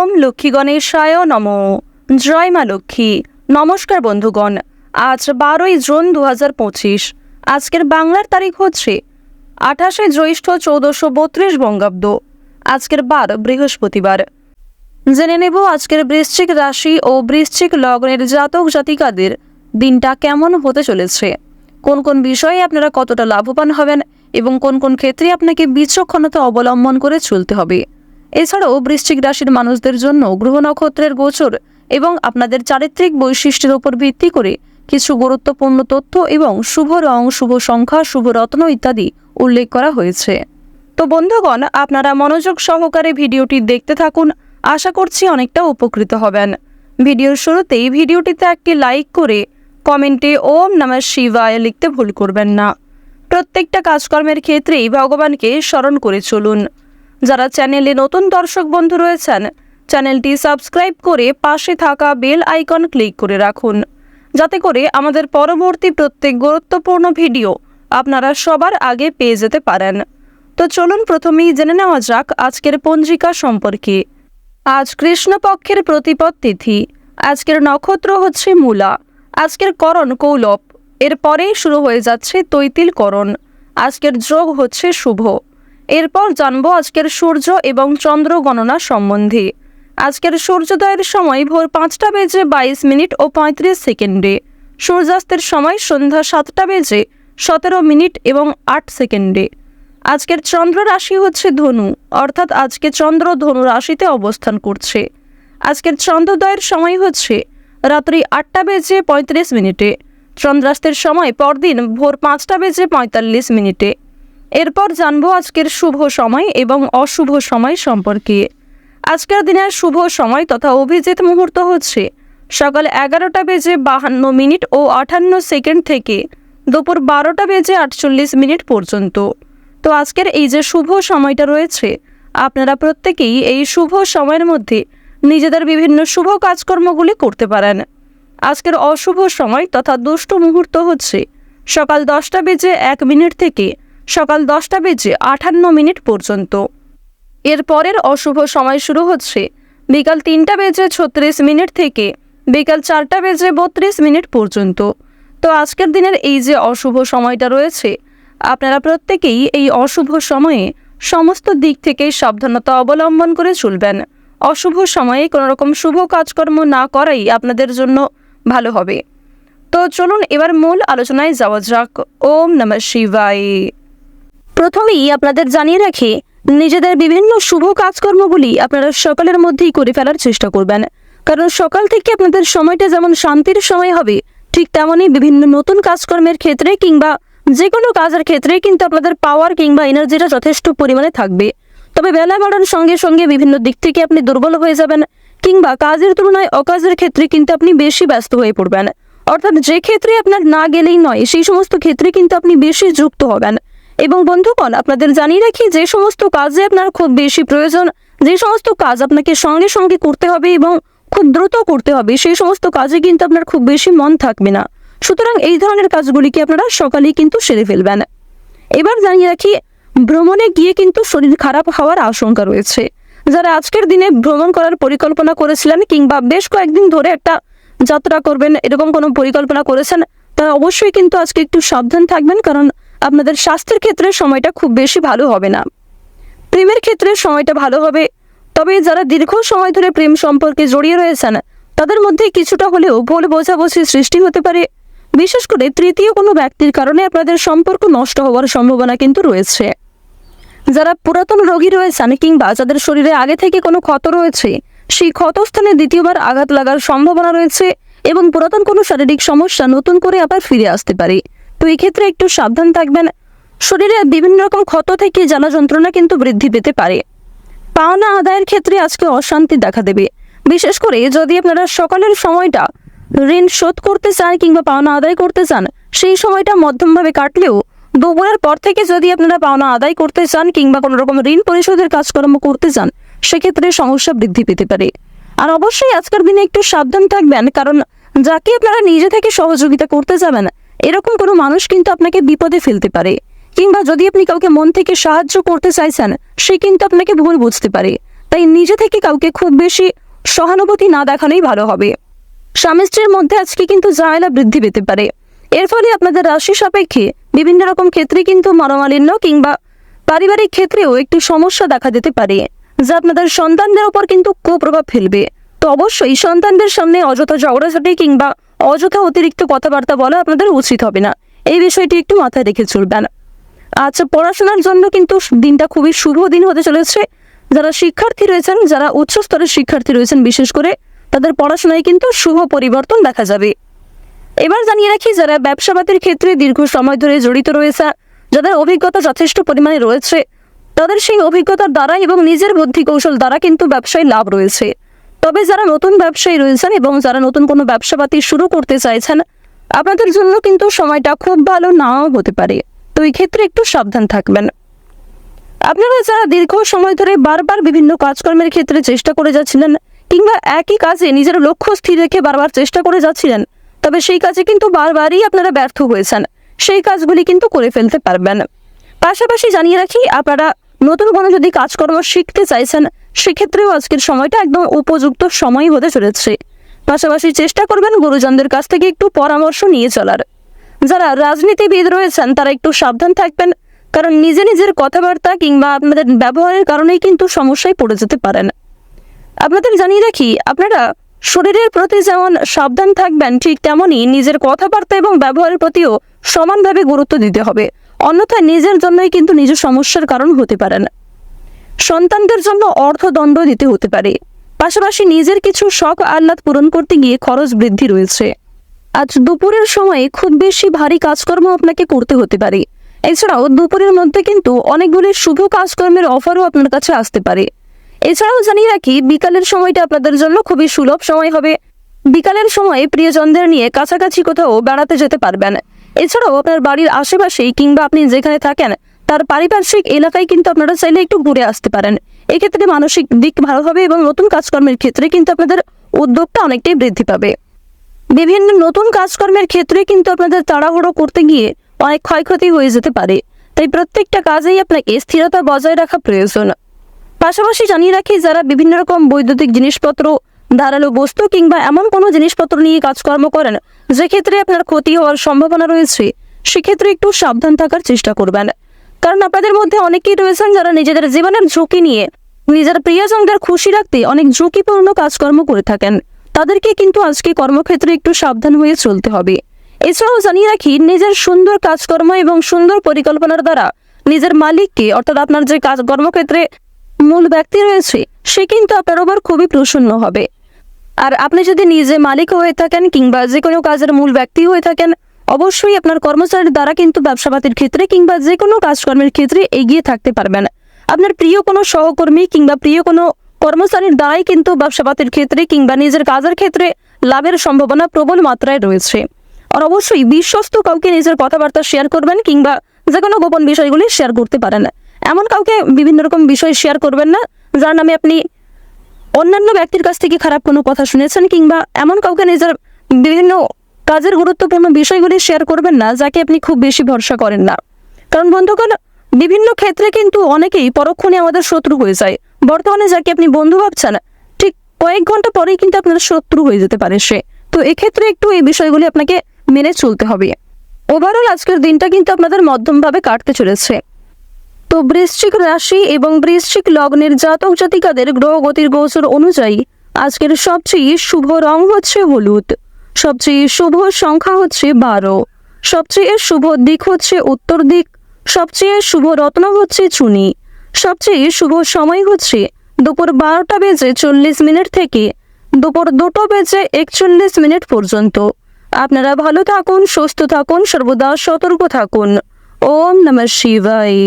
ওম লক্ষ্মী গণেশায় নমঃ। জয় মা লক্ষ্মী। নমস্কার বন্ধুগণ, আজ 12ই জুন 2025। আজকের বাংলার তারিখ হচ্ছে 28শে জ্যৈষ্ঠ 1432 বঙ্গাব্দ। আজকের বার বৃহস্পতিবার। জেনে নেব আজকের বৃশ্চিক রাশি ও বৃশ্চিক লগ্নের জাতক জাতিকাদের দিনটা কেমন হতে চলেছে, কোন কোন বিষয়ে আপনারা কতটা লাভবান হবেন এবং কোন কোন ক্ষেত্রে আপনাকে বিচক্ষণতা অবলম্বন করে চলতে হবে। এছাড়াও বৃশ্চিক রাশির মানুষদের জন্য গ্রহ নক্ষত্রের গোচর এবং আপনাদের চারিত্রিক বৈশিষ্ট্যের উপর ভিত্তি করে কিছু গুরুত্বপূর্ণ তথ্য এবং শুভ রং, শুভ সংখ্যা, শুভ রত্ন ইত্যাদি উল্লেখ করা হয়েছে। তো বন্ধুগণ, আপনারা মনোযোগ সহকারে ভিডিওটি দেখতে থাকুন। আশা করছি অনেকটা উপকৃত হবেন। ভিডিওর শুরুতেই ভিডিওটিতে একটি লাইক করে কমেন্টে ওম নমঃ শিবায় লিখতে ভুল করবেন না। প্রত্যেকটা কাজকর্মের ক্ষেত্রেই ভগবানকে স্মরণ করে চলুন। যারা চ্যানেলে নতুন দর্শক বন্ধু রয়েছেন, চ্যানেলটি সাবস্ক্রাইব করে পাশে থাকা বেল আইকন ক্লিক করে রাখুন, যাতে করে আমাদের পরবর্তী প্রত্যেক গুরুত্বপূর্ণ ভিডিও আপনারা সবার আগে পেয়ে যেতে পারেন। তো চলুন প্রথমেই জেনে নেওয়া যাক আজকের পঞ্জিকা সম্পর্কে। আজ কৃষ্ণপক্ষের প্রতিপদ তিথি। আজকের নক্ষত্র হচ্ছে মূলা। আজকের করণ কৌলব। এরপরেই শুরু হয়ে যাচ্ছে তৈতিল করণ। আজকের যোগ হচ্ছে শুভ। এরপর জানবো আজকের সূর্য এবং চন্দ্র গণনা সম্বন্ধে। আজকের সূর্যোদয়ের সময় ভোর 5:22 ও 35 সেকেন্ডে। সূর্যাস্তের সময় সন্ধ্যা 7:17 এবং 8 সেকেন্ডে। আজকের চন্দ্র রাশি হচ্ছে ধনু, অর্থাৎ আজকে চন্দ্র ধনু রাশিতে অবস্থান করছে। আজকের চন্দ্রোদয়ের সময় হচ্ছে রাত্রি 8:35। চন্দ্রাস্তের সময় পরদিন ভোর 5:45। এরপর জানবো আজকের শুভ সময় এবং অশুভ সময় সম্পর্কে। আজকের দিনের শুভ সময় তথা অভিজিৎ মুহূর্ত হচ্ছে সকাল 11:52 ও 58 সেকেন্ড থেকে দুপুর 12:48 পর্যন্ত। তো আজকের এই যে শুভ সময়টা রয়েছে, আপনারা প্রত্যেকেই এই শুভ সময়ের মধ্যে নিজেদের বিভিন্ন শুভ কাজকর্মগুলি করতে পারেন। আজকের অশুভ সময় তথা দুষ্ট মুহূর্ত হচ্ছে সকাল 10:01 থেকে সকাল 10:58 পর্যন্ত। এর পরের অশুভ সময় শুরু হচ্ছে বিকাল 3:36 থেকে বিকাল 4:32 পর্যন্ত। তো আজকের দিনের এই যে অশুভ সময়টা রয়েছে, আপনারা প্রত্যেকেই এই অশুভ সময়ে সমস্ত দিক থেকে সাবধানতা অবলম্বন করে চলবেন। অশুভ সময়ে কোনো রকম শুভ কাজকর্ম না করাই আপনাদের জন্য ভালো হবে। তো চলুন এবার মূল আলোচনায় যাওয়া যাক। ওম নমঃ শিবায়। প্রথমেই আপনাদের জানিয়ে রাখি, নিজেদের বিভিন্ন শুভ কাজকর্মগুলি আপনারা সকালের মধ্যেই করে ফেলার চেষ্টা করবেন, কারণ সকাল থেকে আপনাদের সময়টা যেমন শান্তির সময় হবে, ঠিক তেমনই বিভিন্ন নতুন কাজকর্মের ক্ষেত্রে কিংবা যে কোনো কাজের ক্ষেত্রে কিন্তু আপনাদের পাওয়ার কিংবা এনার্জিটা যথেষ্ট পরিমাণে থাকবে। তবে বেলা বাড়ার সঙ্গে সঙ্গে বিভিন্ন দিক থেকে আপনি দুর্বল হয়ে যাবেন কিংবা কাজের তুলনায় অকাজের ক্ষেত্রে কিন্তু আপনি বেশি ব্যস্ত হয়ে পড়বেন। অর্থাৎ যে ক্ষেত্রে আপনার না গেলেই নয়, সেই সমস্ত ক্ষেত্রে কিন্তু আপনি বেশি যুক্ত হবেন। এবং বন্ধুগণ, আপনাদের জানিয়ে রাখি, যে সমস্ত কাজে আপনার খুব বেশি প্রয়োজন, যে সমস্ত কাজ আপনাকে সঙ্গে সঙ্গে করতে হবে এবং খুব দ্রুত করতে হবে, সেই সমস্ত কাজে কিন্তু আপনার খুব বেশি মন থাকবে না। সুতরাং এই ধরনের কাজগুলিকে আপনারা সকালেই কিন্তু সেরে ফেলবেন। এবার জানিয়ে রাখি, ভ্রমণে গিয়ে কিন্তু শরীর খারাপ হওয়ার আশঙ্কা রয়েছে। যারা আজকের দিনে ভ্রমণ করার পরিকল্পনা করেছিলেন কিংবা বেশ কয়েকদিন ধরে একটা যাত্রা করবেন এরকম কোনো পরিকল্পনা করেছেন, তারা অবশ্যই কিন্তু আজকে একটু সাবধান থাকবেন, কারণ আপনাদের স্বাস্থ্যের ক্ষেত্রে সময়টা খুব বেশি ভালো হবে না। প্রেমের ক্ষেত্রে সময়টা ভালো হবে, তবে যারা দীর্ঘ সময় ধরে প্রেম সম্পর্কে জড়িয়ে রয়েছেন তাদের মধ্যে কিছুটা হলেও ভুল বোঝাবুঝির সৃষ্টি হতে পারে। বিশেষ করে তৃতীয় কোনো ব্যক্তির কারণে আপনাদের সম্পর্ক নষ্ট হওয়ার সম্ভাবনা কিন্তু রয়েছে। যারা পুরাতন রোগী রয়েছেন কিংবা যাদের শরীরে আগে থেকে কোনো ক্ষত রয়েছে, সেই ক্ষতস্থানে দ্বিতীয়বার আঘাত লাগার সম্ভাবনা রয়েছে এবং পুরাতন কোনো শারীরিক সমস্যা নতুন করে আবার ফিরে আসতে পারে। তো এই ক্ষেত্রে একটু সাবধান থাকবেন। শরীরে বিভিন্ন রকম ক্ষত থেকে জ্বালা যন্ত্রণা কিন্তু বৃদ্ধি পেতে পারে। পাওনা আদায়ের ক্ষেত্রে আজকে অশান্তি দেখা দেবে। বিশেষ করে যদি আপনারা সকালের সময়টা ঋণ শোধ করতে চান কিংবা পাওনা আদায় করতে চান, সেই সময়টা মধ্যমভাবে কাটলেও দুপুরের পর থেকে যদি আপনারা পাওনা আদায় করতে চান কিংবা কোনো রকম ঋণ পরিশোধের কাজকর্ম করতে চান, সেক্ষেত্রে সমস্যা বৃদ্ধি পেতে পারে। আর অবশ্যই আজকের দিনে একটু সাবধান থাকবেন, কারণ যাকে আপনারা নিজে থেকে সহযোগিতা করতে যাবেন এরকম কোনো মানুষ কিন্তু আপনাকে বিপদে ফেলতে পারে, কিংবা যদি আপনি কাউকে মন থেকে সাহায্য করতে চাইছেন সে কিন্তু আপনাকে ভুল বুঝতে পারে। তাই নিজে থেকে কাউকে খুব বেশি সহানুভূতি না দেখানোই ভালো হবে। স্বামী স্ত্রীর মধ্যে আজকে কিন্তু ঝামেলা বৃদ্ধি পেতে পারে। এর ফলে আপনাদের রাশি সাপেক্ষে বিভিন্ন রকম ক্ষেত্রে কিন্তু মনোমালিন্য কিংবা পারিবারিক ক্ষেত্রেও একটি সমস্যা দেখা দিতে পারে, যা আপনাদের সন্তানদের উপর কিন্তু কুপ্রভাব ফেলবে। তো অবশ্যই সন্তানদের সামনে অযথা ঝগড়াঝাটি কিংবা অযথা অতিরিক্ত কথাবার্তা বলা আপনাদের উচিত হবে না। এই বিষয়টি একটু মাথায় রেখে চলবেন। আচ্ছা, পড়াশোনার জন্য কিন্তু দিনটা খুবই শুভ দিন হতে চলেছে। যারা শিক্ষার্থী রয়েছেন, যারা উচ্চ স্তরের শিক্ষার্থী রয়েছেন, বিশেষ করে তাদের পড়াশোনায় কিন্তু শুভ পরিবর্তন দেখা যাবে। এবার জানিয়ে রাখি, যারা ব্যবসাপাতির ক্ষেত্রে দীর্ঘ সময় ধরে জড়িত রয়েছে, যাদের অভিজ্ঞতা যথেষ্ট পরিমাণে রয়েছে, তাদের সেই অভিজ্ঞতার দ্বারা এবং নিজের বুদ্ধি কৌশল দ্বারা কিন্তু ব্যবসায় লাভ রয়েছে। তবে যারা নতুন ব্যবসায়ী রয়েছেন এবং যারা নতুন কোনো ব্যবসাপাতি শুরু করতে চাইছেন, আপনাদের জন্য কিন্তু সময়টা খুব ভালো নাও হতে পারে। তো এই ক্ষেত্রে একটু সাবধান থাকবেন। আপনারা যারা দীর্ঘ সময় ধরে বারবার বিভিন্ন কাজকর্মের ক্ষেত্রে চেষ্টা করে যাচ্ছিলেন কিংবা একই কাজে নিজের লক্ষ্য স্থির রেখে বারবার চেষ্টা করে যাচ্ছিলেন, তবে সেই কাজে কিন্তু বারবারই আপনারা ব্যর্থ হয়েছেন, সেই কাজগুলি কিন্তু করে ফেলতে পারবেন। পাশাপাশি জানিয়ে রাখি, আপনারা নতুন কোনো যদি কাজকর্ম শিখতে চাইছেন, সেক্ষেত্রেও আজকের সময়টা একদম উপযুক্ত সময় হতে চলেছে। পাশাপাশি চেষ্টা করবেন গুরুজনদের কাছ থেকে একটু পরামর্শ নিয়ে চলার। যারা রাজনীতিবিদ রয়েছেন তারা একটু সাবধান থাকবেন, কারণ নিজের কথাবার্তা কিংবা আপনাদের ব্যবহারের কারণেই কিন্তু সমস্যায় পড়ে যেতে পারেন। আপনাদের জানিয়ে রাখি, আপনারা শরীরের প্রতি যেমন সাবধান থাকবেন, ঠিক তেমনই নিজের কথাবার্তা এবং ব্যবহারের প্রতিও সমানভাবে গুরুত্ব দিতে হবে। অন্যথায় নিজের জন্যই কিন্তু নিজের সমস্যার কারণ হতে পারেন। সন্তানদের জন্য অর্থদণ্ড দিতে হতে পারে। পাশাপাশি নিজের কিছু শখ আহ্লাদ পূরণ করতে গিয়ে খরচ বৃদ্ধি রয়েছে। আজ দুপুরের সময়ে খুব বেশি ভারী কাজকর্ম আপনাকে করতে হতে পারে। এছাড়াও দুপুরের মধ্যে কিন্তু অনেকগুলি শুভ কাজকর্মের অফারও আপনার কাছে আসতে পারে। এছাড়াও জানিয়ে রাখি, বিকালের সময়টা আপনাদের জন্য খুবই সুলভ সময় হবে। বিকালের সময়ে প্রিয়জনদের নিয়ে কাছাকাছি কোথাও বেড়াতে যেতে পারবেন। এছাড়াও আপনার বাড়ির আশেপাশেই কিংবা আপনি যেখানে থাকেন তার পারিপার্শ্বিক এলাকায় কিন্তু আপনারা চাইলে একটু ঘুরে আসতে পারেন। এক্ষেত্রে মানসিক দিক ভালো হবে এবং নতুন কাজকর্মের ক্ষেত্রে কিন্তু আপনাদের উদ্যোগটা অনেকটাই বৃদ্ধি পাবে। বিভিন্ন নতুন কাজকর্মের ক্ষেত্রে কিন্তু আপনাদের তাড়াহুড়ো করতে গিয়ে অনেক ক্ষয়ক্ষতি হয়ে যেতে পারে। তাই প্রত্যেকটা কাজেই আপনাকে স্থিরতা বজায় রাখা প্রয়োজন। পাশাপাশি জানিয়ে রাখি, যারা বিভিন্ন রকম বৈদ্যুতিক জিনিসপত্র, ধারালো বস্তু কিংবা এমন কোনো জিনিসপত্র নিয়ে কাজকর্ম করেন যে ক্ষেত্রে আপনার ক্ষতি হওয়ার সম্ভাবনা রয়েছে, সেক্ষেত্রে একটু সাবধান থাকার চেষ্টা করবেন। কারণ আপনাদের মধ্যে অনেকেই রয়েছেন যারা নিজেদের জীবনের ঝুঁকি নিয়ে নিজের প্রিয়জনদের খুশি রাখতে অনেক ঝুঁকিপূর্ণ কাজকর্ম করে থাকেন। তাদেরকে কিন্তু আজকে কর্মক্ষেত্রে একটু সাবধান হয়ে চলতে হবে। এছাড়াও জানিয়ে রাখি, নিজের সুন্দর কাজকর্ম এবং সুন্দর পরিকল্পনার দ্বারা নিজের মালিককে, অর্থাৎ আপনার যে কর্মক্ষেত্রে মূল ব্যক্তি রয়েছে, সে কিন্তু আপনার উপর খুবই প্রসন্ন হবে। আর আপনি যদি নিজে মালিক হয়ে থাকেন কিংবা যে কোনো কাজের মূল ব্যক্তি হয়ে থাকেন, অবশ্যই আপনার কর্মচারীর দ্বারা কিন্তু ব্যবসাপাতির ক্ষেত্রে কিংবা যে কোনো কাজকর্মের ক্ষেত্রে এগিয়ে থাকতে পারবেন। আপনার প্রিয় কোনো সহকর্মী কিংবা প্রিয় কোনো কর্মচারীর দ্বারাই কিন্তু ব্যবসাপাতির ক্ষেত্রে কিংবা নিজের কাজের ক্ষেত্রে লাভের সম্ভাবনা প্রবল মাত্রায় রয়েছে। আর অবশ্যই বিশ্বস্ত কাউকে নিজের কথাবার্তা শেয়ার করবেন কিংবা যে কোনো গোপন বিষয়গুলি শেয়ার করতে পারেন। এমন কাউকে বিভিন্ন রকম বিষয় শেয়ার করবেন না যার নামে আপনি অন্যান্য ব্যক্তির কাছ থেকে খারাপ কোনো কথা শুনেছেন, কিংবা এমন কাউকে নিজের বিভিন্ন কাজের গুরুত্বপূর্ণ বিষয়গুলি শেয়ার করবেন না যাকে আপনি খুব বেশি ভরসা করেন না। কারণ বন্ধুগণ, বিভিন্ন ক্ষেত্রে কিন্তু অনেকেই পরক্ষণে আমাদের শত্রু হয়ে যায়। বর্তমানে যাকে আপনি বন্ধু ভাবছেন, ঠিক কয়েক ঘন্টা পরেই কিন্তু আপনার শত্রু হয়ে যেতে পারে সে। তো এক্ষেত্রে একটু এই বিষয়গুলি আপনাকে মেনে চলতে হবে। ওভারঅল আজকের দিনটা কিন্তু আপনাদের মধ্যমভাবে কাটতে চলেছে। তো বৃশ্চিক রাশি এবং বৃশ্চিক লগ্নের জাতক জাতিকাদের গ্রহগতির গোচর অনুযায়ী আজকের সবচেয়ে শুভ রং হচ্ছে হলুদ, সবচেয়ে শুভ সংখ্যা হচ্ছে 12, সবচেয়ে শুভ দিক হচ্ছে উত্তর দিক, সবচেয়ে শুভ রত্ন হচ্ছে চুনি, সবচেয়ে শুভ সময় হচ্ছে দুপুর 12:40 থেকে দুপুর 2:41 পর্যন্ত। আপনারা ভালো থাকুন, সুস্থ থাকুন, সর্বদা সতর্ক থাকুন। ওম নমঃ শিবায়।